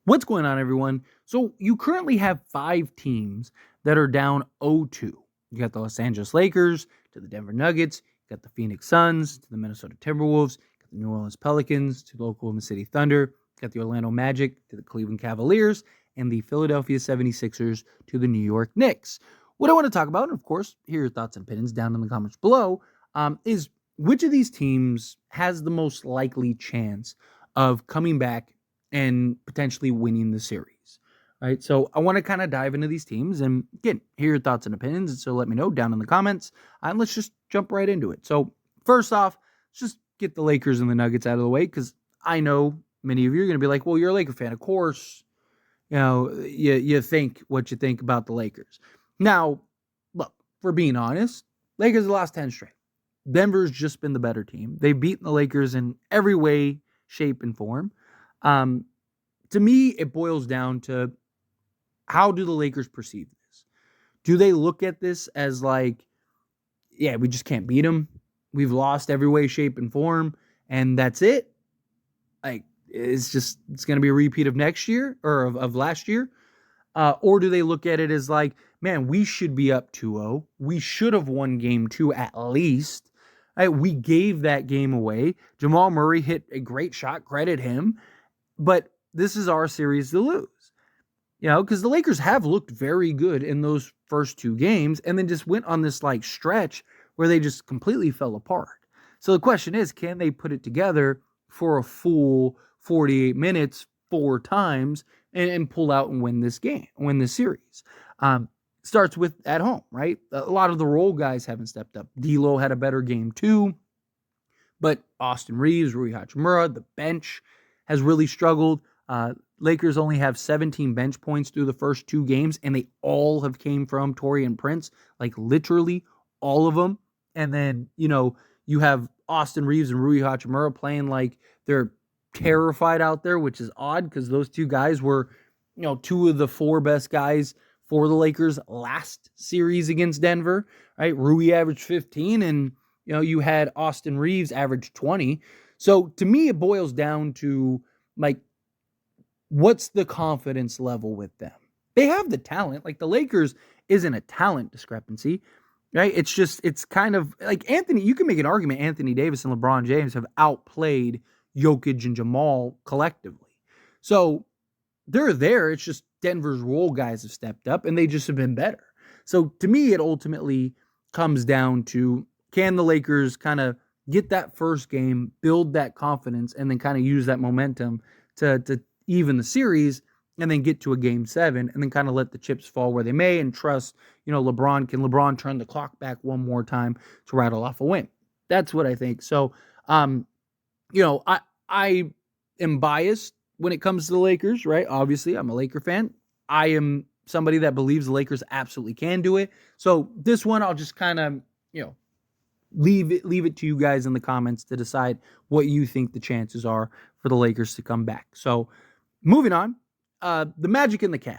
What's going on, everyone? So you currently have 5 teams that are down 0-2. You got the Los Angeles Lakers to the Denver Nuggets, you got the Phoenix Suns to the Minnesota Timberwolves, you got the New Orleans Pelicans to the Oklahoma City Thunder, you got the Orlando Magic to the Cleveland Cavaliers, and the Philadelphia 76ers to the New York Knicks. What I want to talk about, and of course, hear your thoughts and opinions down in the comments below, is which of these teams has the most likely chance of coming back and potentially winning the series, right? So I want to kind of dive into these teams and again, hear your thoughts and opinions. And so let me know down in the comments. And let's just jump right into it. So first off, let's just get the Lakers and the Nuggets out of the way because I know many of you are going to be like, well, you're a Laker fan. Of course, you think what you think about the Lakers. Now, look, for being honest, Lakers have lost 10 straight. Denver's just been the better team. They've beaten the Lakers in every way, shape, and form. To me, it boils down to how do the Lakers perceive this? Do they look at this as like, yeah, we just can't beat them. We've lost every way, shape, and form, and that's it. Like, it's going to be a repeat of next year or of last year. Or do they look at it as like, man, we should be up 2-0. We should have won game 2 at least. Right? We gave that game away. Jamal Murray hit a great shot. Credit him. But this is our series to lose, because the Lakers have looked very good in those first 2 games and then just went on this like stretch where they just completely fell apart. So the question is, can they put it together for a full 48 minutes 4 times and pull out and win this game, win this series? Starts with at home, right? A lot of the role guys haven't stepped up. D'Lo had a better game too, but Austin Reeves, Rui Hachimura, the bench has really struggled. Lakers only have 17 bench points through the first 2 games, and they all have came from Taurean Prince, like literally all of them. And then, you have Austin Reeves and Rui Hachimura playing like they're terrified out there, which is odd because those 2 guys were, 2 of the 4 best guys for the Lakers last series against Denver, right? Rui averaged 15, and, you had Austin Reeves average 20. So to me, it boils down to like, what's the confidence level with them? They have the talent. Like the Lakers isn't a talent discrepancy, right? It's kind of like you can make an argument Anthony Davis and LeBron James have outplayed Jokic and Jamal collectively. So they're there. It's just Denver's role guys have stepped up and they just have been better. So to me, it ultimately comes down to, can the Lakers kind of get that first game, build that confidence, and then kind of use that momentum to even the series and then get to a game 7 and then kind of let the chips fall where they may and trust, LeBron. Can LeBron turn the clock back one more time to rattle off a win? That's what I think. So, I am biased when it comes to the Lakers, right? Obviously, I'm a Laker fan. I am somebody that believes the Lakers absolutely can do it. So this one, I'll just kind of, leave it to you guys in the comments to decide what you think the chances are for the Lakers to come back. So moving on, the Magic and the Cavs.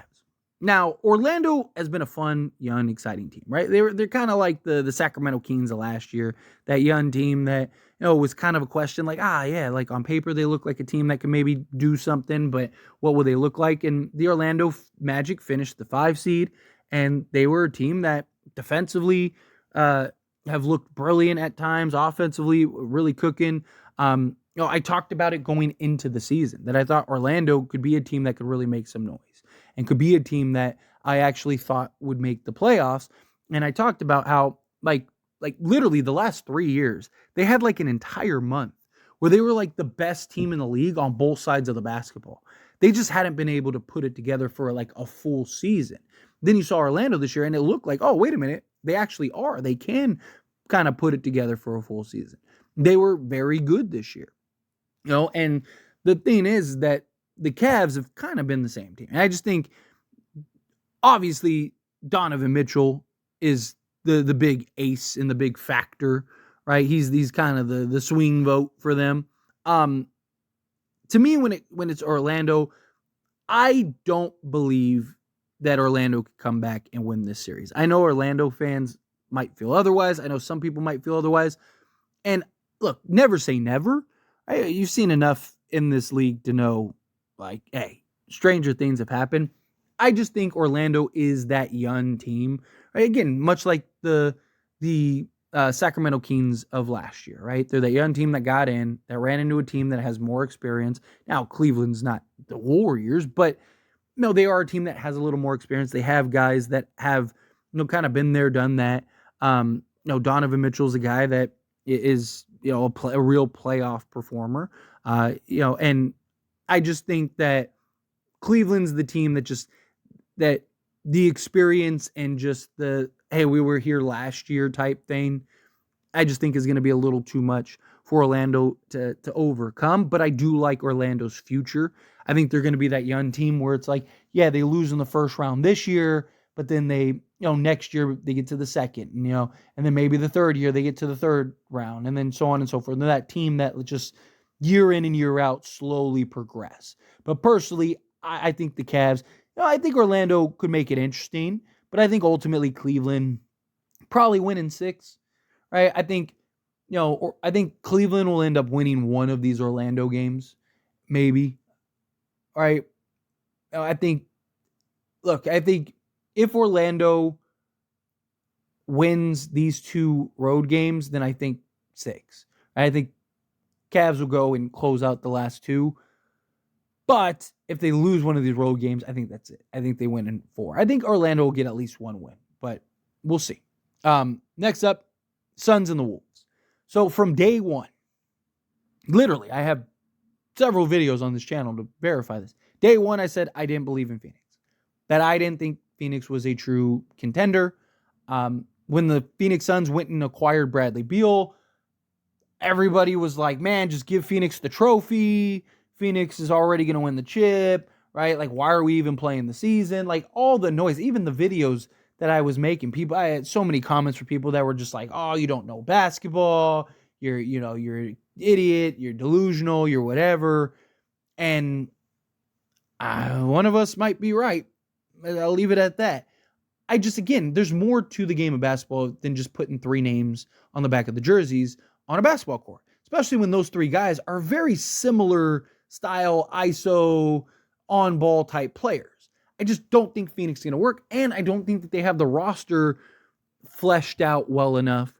Now, Orlando has been a fun, young, exciting team, right? They're kind of like the Sacramento Kings of last year, that young team that, was kind of a question like, like on paper, they look like a team that can maybe do something, but what will they look like? And the Orlando Magic finished the 5 seed, and they were a team that defensively, have looked brilliant at times, offensively, really cooking. I talked about it going into the season, that I thought Orlando could be a team that could really make some noise and could be a team that I actually thought would make the playoffs. And I talked about how, like literally the last 3 years, they had like an entire month where they were like the best team in the league on both sides of the basketball. They just hadn't been able to put it together for like a full season. Then you saw Orlando this year and it looked like, oh, wait a minute. They actually are. They can kind of put it together for a full season. They were very good this year. And the thing is that the Cavs have kind of been the same team. And I just think, obviously, Donovan Mitchell is the big ace and the big factor, right? He's kind of the swing vote for them. To me, when it's Orlando, I don't believe that Orlando could come back and win this series. I know Orlando fans might feel otherwise. I know some people might feel otherwise. And look, never say never. You've seen enough in this league to know, like, hey, stranger things have happened. I just think Orlando is that young team. Right? Again, much like the Sacramento Kings of last year, right? They're that young team that got in, that ran into a team that has more experience. Now, Cleveland's not the Warriors, but no, they are a team that has a little more experience. They have guys that have, kind of been there, done that. Donovan Mitchell's a guy that is, a real playoff performer. And I just think that Cleveland's the team that the experience and just the, hey, we were here last year type thing, I just think is going to be a little too much for Orlando to overcome. But I do like Orlando's future. I think they're going to be that young team where it's like, yeah, they lose in the first round this year, but then they, next year they get to the second, and then maybe the third year they get to the third round, and then so on and so forth. And they're that team that just year in and year out slowly progress. But personally, I think the Cavs, I think Orlando could make it interesting, but I think ultimately Cleveland probably win in 6. Right? I think, I think Cleveland will end up winning one of these Orlando games, maybe. All right. I think if Orlando wins these 2 road games, then I think 6. I think Cavs will go and close out the last 2. But if they lose one of these road games, I think that's it. I think they win in 4. I think Orlando will get at least 1 win, but we'll see. Next up, Suns and the Wolves. So from day one, literally, I have several videos on this channel to verify this. Day one, I said I didn't believe in Phoenix. That I didn't think Phoenix was a true contender. When the Phoenix Suns went and acquired Bradley Beal, everybody was like, man, just give Phoenix the trophy. Phoenix is already going to win the chip, right? Like, why are we even playing the season? Like, all the noise, even the videos that I was making, I had so many comments from people that were just like, oh, you don't know basketball. You're an idiot. You're delusional. You're whatever. And one of us might be right. I'll leave it at that. Again, there's more to the game of basketball than just putting 3 names on the back of the jerseys on a basketball court, especially when those 3 guys are very similar style, ISO, on-ball type players. I just don't think Phoenix is going to work, and I don't think that they have the roster fleshed out well enough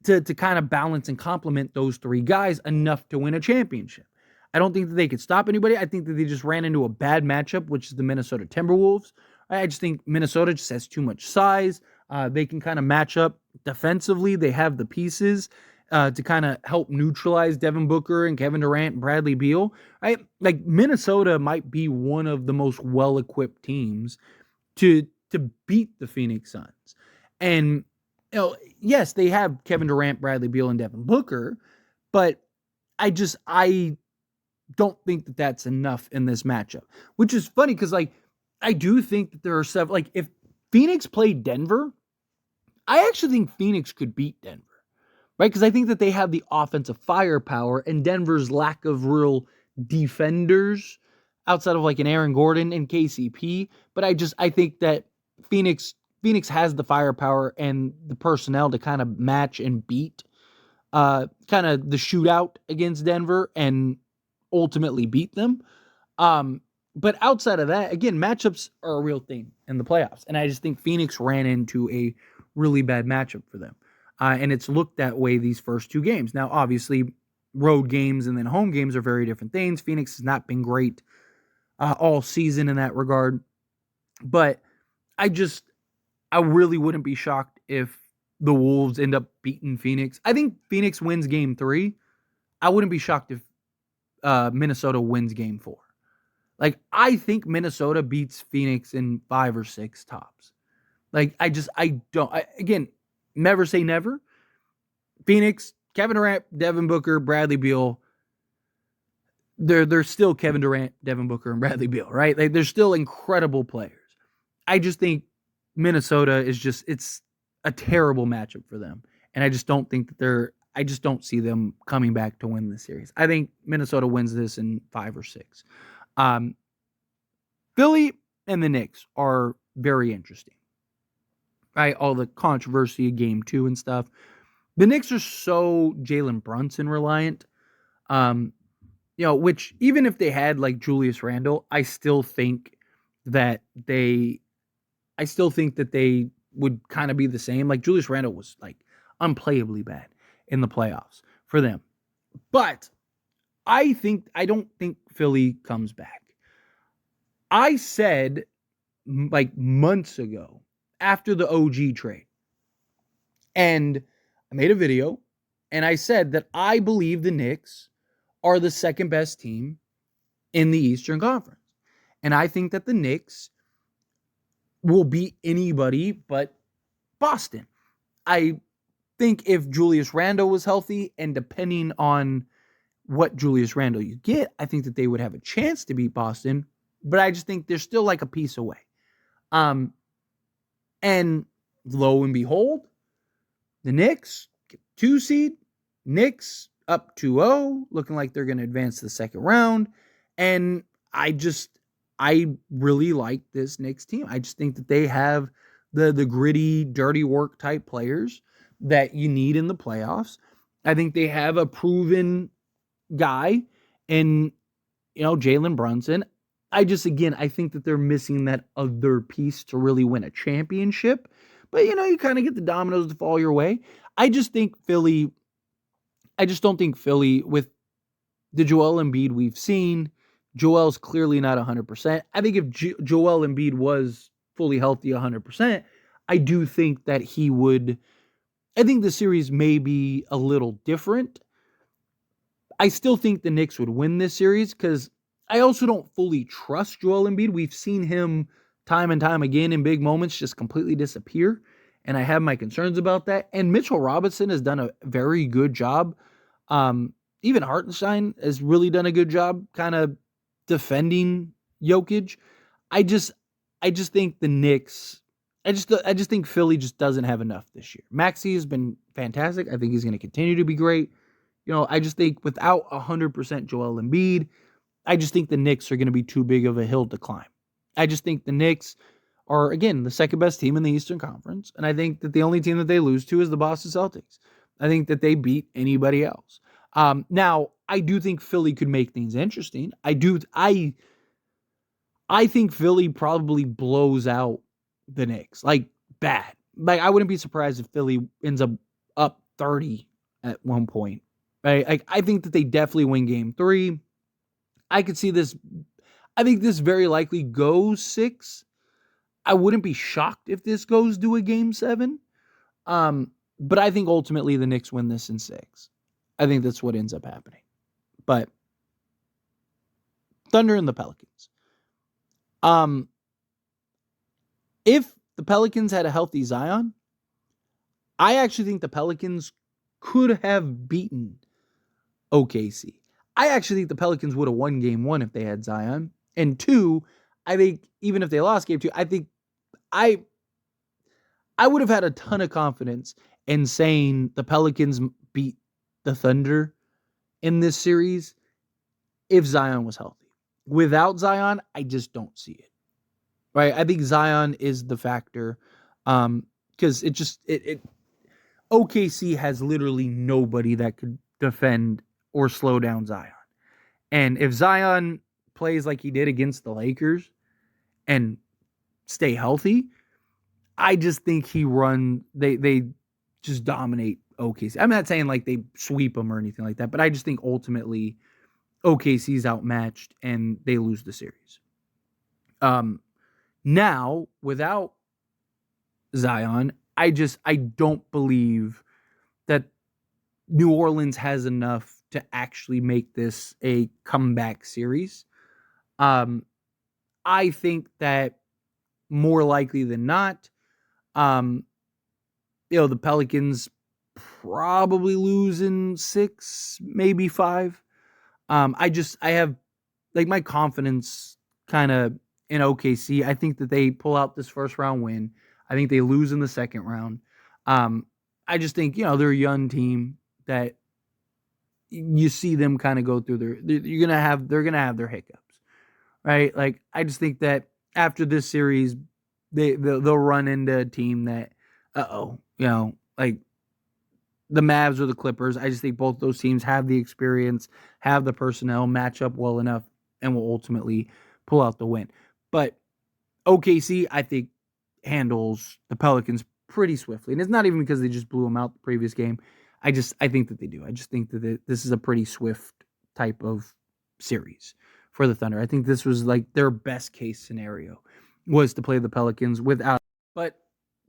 to kind of balance and complement those 3 guys enough to win a championship. I don't think that they could stop anybody. I think that they just ran into a bad matchup, which is the Minnesota Timberwolves. I just think Minnesota just has too much size. They can kind of match up defensively. They have the pieces to kind of help neutralize Devin Booker and Kevin Durant and Bradley Beal. Right? Like, Minnesota might be one of the most well-equipped teams to beat the Phoenix Suns. And, yes, they have Kevin Durant, Bradley Beal, and Devin Booker, but I don't think that that's enough in this matchup, which is funny because, like, I do think that there are several, like, if Phoenix played Denver, I actually think Phoenix could beat Denver, right? Because I think that they have the offensive firepower, and Denver's lack of real defenders outside of like an Aaron Gordon and KCP. But I think that Phoenix has the firepower and the personnel to kind of match and beat kind of the shootout against Denver and ultimately beat them. But outside of that, again, matchups are a real thing in the playoffs. And I just think Phoenix ran into a really bad matchup for them. And it's looked that way these first 2 games. Now, obviously, road games and then home games are very different things. Phoenix has not been great all season in that regard. But I really wouldn't be shocked if the Wolves end up beating Phoenix. I think Phoenix wins game 3. I wouldn't be shocked if Minnesota wins game 4. Like, I think Minnesota beats Phoenix in 5 or 6 tops. Like, again, never say never. Phoenix, Kevin Durant, Devin Booker, Bradley Beal, they're still Kevin Durant, Devin Booker, and Bradley Beal, right? They're still incredible players. I just think Minnesota it's a terrible matchup for them. And I just don't think that I just don't see them coming back to win this series. I think Minnesota wins this in 5 or 6. Philly and the Knicks are very interesting, right? All the controversy of game 2 and stuff. The Knicks are so Jalen Brunson reliant. which even if they had like Julius Randle, that they I still think that they would kind of be the same. Like Julius Randle was like unplayably bad in the playoffs for them. But I don't think Philly comes back. I said like months ago after the OG trade, and I made a video and I said that I believe the Knicks are the second best team in the Eastern Conference. And I think that the Knicks will beat anybody but Boston. I think if Julius Randle was healthy, and depending on what Julius Randle you get, I think that they would have a chance to beat Boston, but I just think they're still like a piece away. And lo and behold, the Knicks get 2 seed, Knicks up 2-0, looking like they're going to advance to the second round. And I really like this Knicks team. I just think that they have the gritty, dirty work type players that you need in the playoffs. I think they have a proven guy in, Jalen Brunson. I think that they're missing that other piece to really win a championship. But, you kind of get the dominoes to fall your way. I just don't think Philly, with the Joel Embiid we've seen, Joel's clearly not 100%. I think if Joel Embiid was fully healthy 100%, I do think that I think the series may be a little different. I still think the Knicks would win this series because I also don't fully trust Joel Embiid. We've seen him time and time again in big moments just completely disappear, and I have my concerns about that. And Mitchell Robinson has done a very good job. Even Hartenstein has really done a good job kind of defending Jokic. I just think the Knicks, I just think Philly just doesn't have enough this year. Maxey has been fantastic. I think he's going to continue to be great. I just think without 100% Joel Embiid, I just think the Knicks are going to be too big of a hill to climb. I just think the Knicks are, again, the second best team in the Eastern Conference, and I think that the only team that they lose to is the Boston Celtics. I think that they beat anybody else. Now, I do think Philly could make things interesting. I think Philly probably blows out the Knicks, like bad. Like I wouldn't be surprised if Philly ends up 30 at one point. Right? I think that they definitely win game 3. I could see this. I think this very likely goes 6. I wouldn't be shocked if this goes to a game 7. But I think ultimately the Knicks win this in 6. I think that's what ends up happening. But Thunder and the Pelicans. If the Pelicans had a healthy Zion, I actually think the Pelicans could have beaten OKC. I actually think the Pelicans would have won game 1 if they had Zion. And 2, I think even if they lost game 2, I think I would have had a ton of confidence in saying the Pelicans beat the Thunder in this series if Zion was healthy. Without Zion, I just don't see it. Right? I think Zion is the factor because OKC has literally nobody that could defend or slow down Zion. And if Zion plays like he did against the Lakers and stay healthy, I just think they just dominate OKC. I'm not saying like they sweep them or anything like that, but I just think ultimately OKC's outmatched and they lose the series. Now, without Zion, I don't believe that New Orleans has enough to actually make this a comeback series. I think that more likely than not, the Pelicans probably lose in 6, maybe 5. I have like my confidence kind of in OKC. I think that they pull out this first round win. I think they lose in the second round. I just think, they're a young team that you see them kind of go through they're going to have their hiccups, right? Like, I just think that after this series, they'll run into a team that, like the Mavs or the Clippers. I just think both those teams have the experience, have the personnel, match up well enough, and will ultimately pull out the win. But OKC, I think, handles the Pelicans pretty swiftly. And it's not even because they just blew them out the previous game. I think that they do. I just think that this is a pretty swift type of series for the Thunder. I think this was like their best case scenario was to play the Pelicans without. But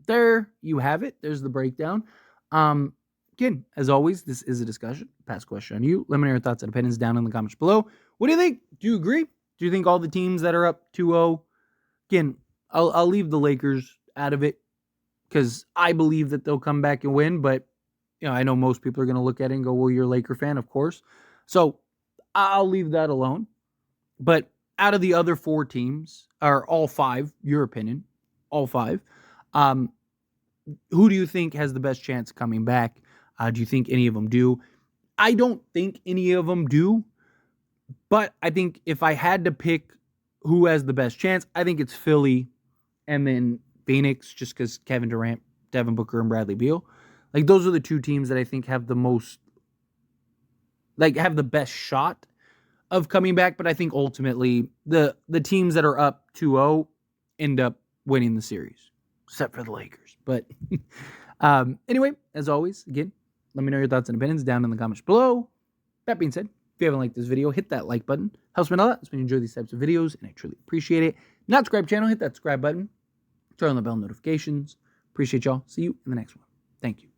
there you have it. There's the breakdown. Again, as always, this is a discussion. Pass question on you. Let me know your thoughts and opinions down in the comments below. What do you think? Do you agree? Do you think all the teams that are up 2-0? Again, I'll leave the Lakers out of it because I believe that they'll come back and win. But I know most people are going to look at it and go, "Well, you're a Laker fan, of course." So I'll leave that alone. But out of the other 4 teams, or all 5, your opinion, all 5, who do you think has the best chance coming back? Do you think any of them do? I don't think any of them do. But I think if I had to pick who has the best chance, I think it's Philly and then Phoenix, just because Kevin Durant, Devin Booker, and Bradley Beal. Like, those are the 2 teams that I think have the most, have the best shot of coming back. But I think ultimately the teams that are up 2-0 end up winning the series, except for the Lakers. But anyway, as always, again, let me know your thoughts and opinions down in the comments below. That being said, if you haven't liked this video, hit that like button. Helps me a lot. Helps me enjoy these types of videos, and I truly appreciate it. Not subscribe channel, hit that subscribe button. Turn on the bell notifications. Appreciate y'all. See you in the next one. Thank you.